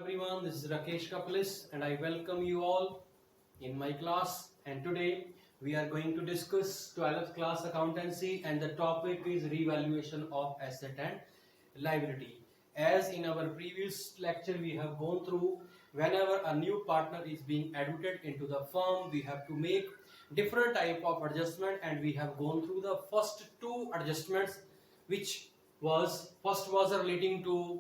everyone, this is Rakesh Kapalis and I welcome you all in my class, and today we are going to discuss 12th class accountancy and the topic is revaluation of asset and liability. As in our previous lecture we have gone through, whenever a new partner is being admitted into the firm, we have to make different type of adjustment, and we have gone through the first two adjustments, which was first was relating to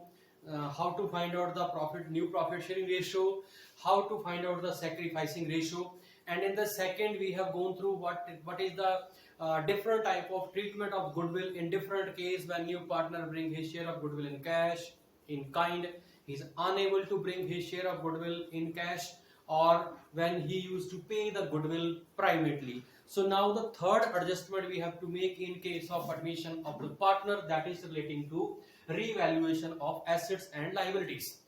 how to find out the new profit sharing ratio, how to find out the sacrificing ratio, and in the second we have gone through what is the different type of treatment of goodwill in different case. When new partner bring his share of goodwill in cash, in kind, he is unable to bring his share of goodwill in cash, or when he used to pay the goodwill privately. So now the third adjustment we have to make in case of admission of the partner, that is relating to revaluation of assets and liabilities.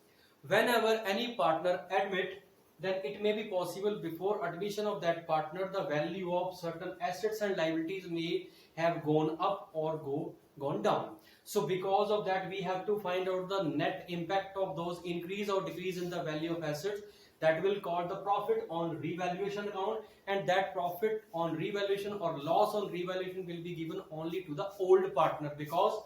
Whenever any partner admit, then it may be possible before admission of that partner the value of certain assets and liabilities may have gone up or gone down. So because of that we have to find out the net impact of those increase or decrease in the value of assets. That will call the profit on revaluation account, and that profit on revaluation or loss on revaluation will be given only to the old partner, because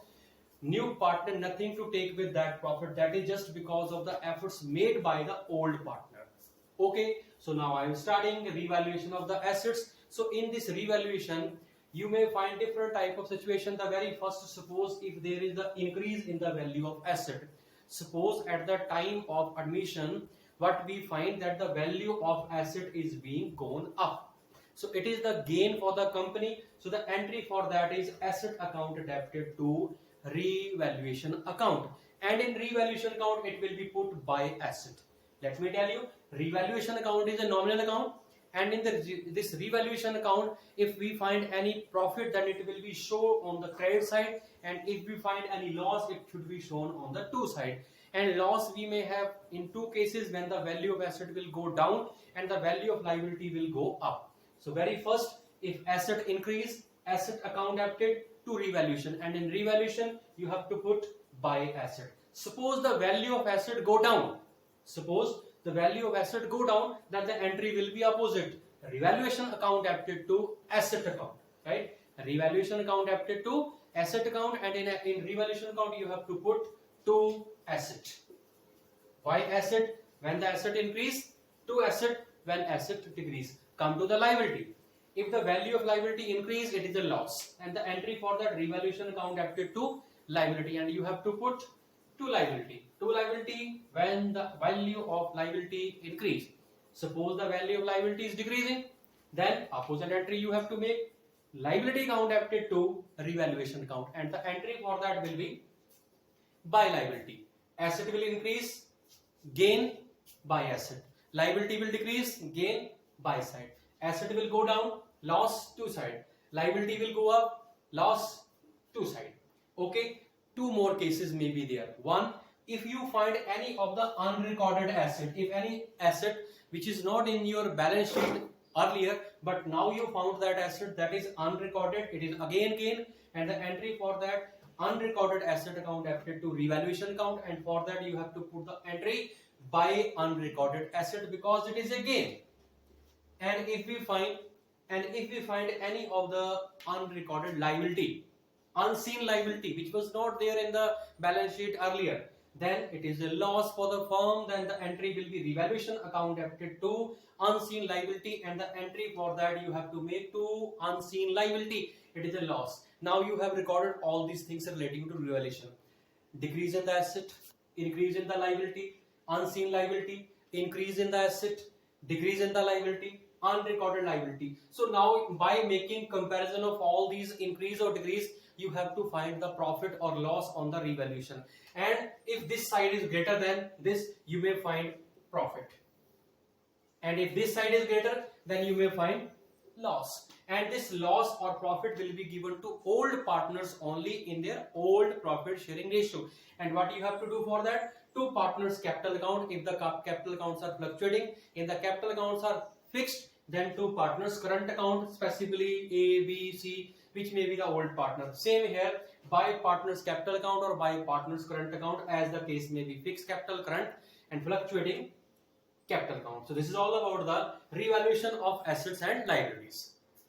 new partner nothing to take with that profit. That is just because of the efforts made by the old partner. Okay, so now I am starting revaluation of the assets. So in this revaluation you may find different type of situation. The very first, suppose if there is the increase in the value of asset, suppose at the time of admission what we find that the value of asset is being gone up, so it is the gain for the company. So the entry for that is asset account adapted to revaluation account, and in revaluation account it will be put by asset. Let me tell you, revaluation account is a nominal account, and in this revaluation account if we find any profit then it will be shown on the credit side, and if we find any loss it should be shown on the to side. And loss we may have in two cases, when the value of asset will go down and the value of liability will go up. So very first, if asset increase, asset account adapted to revaluation, and in revaluation you have to put by asset. Suppose the value of asset go down, suppose the value of asset go down, then the entry will be opposite, revaluation account adapted to asset account, right? Revaluation account adapted to asset account, and in revaluation account you have to put to asset. Why asset? When the asset increase, to asset when asset decrease. Come to the liability. If the value of liability increase, it is a loss, and the entry for that revaluation account adapted to liability, and you have to put to liability. To liability when the value of liability increase. Suppose the value of liability is decreasing, then opposite entry you have to make, liability account adapted to revaluation account, and the entry for that will be by liability. Asset will increase, gain by asset. Liability will decrease, gain by side. Asset will go down, loss to side. Liability will go up, loss to side. Okay, two more cases may be there. One, if you find any of the unrecorded asset, if any asset which is not in your balance sheet earlier, but now you found that asset that is unrecorded, it is again gain, and the entry for that unrecorded asset account adapted to revaluation account, and for that you have to put the entry by unrecorded asset because it is a gain. And if we find any of the unrecorded liability, unseen liability which was not there in the balance sheet earlier, then it is a loss for the firm. Then the entry will be revaluation account adapted to unseen liability, and the entry for that you have to make to unseen liability. It is a loss. Now you have recorded all these things relating to revaluation: decrease in the asset, increase in the liability, unseen liability, increase in the asset, decrease in the liability, unrecorded liability. So now by making comparison of all these increase or decrease, you have to find the profit or loss on the revaluation, and if this side is greater than this you may find profit, and if this side is greater then you may find loss, and this loss or profit will be given to old partners only in their old profit sharing ratio. And what you have to do for that? Two partners capital account, if the capital accounts are fluctuating, if the capital accounts are fixed, then two partners current account, specifically A, B, C, which may be the old partner. Same here, by partners capital account or by partners current account, as the case may be fixed capital, current, and fluctuating capital count. So this is all about the revaluation of assets and liabilities.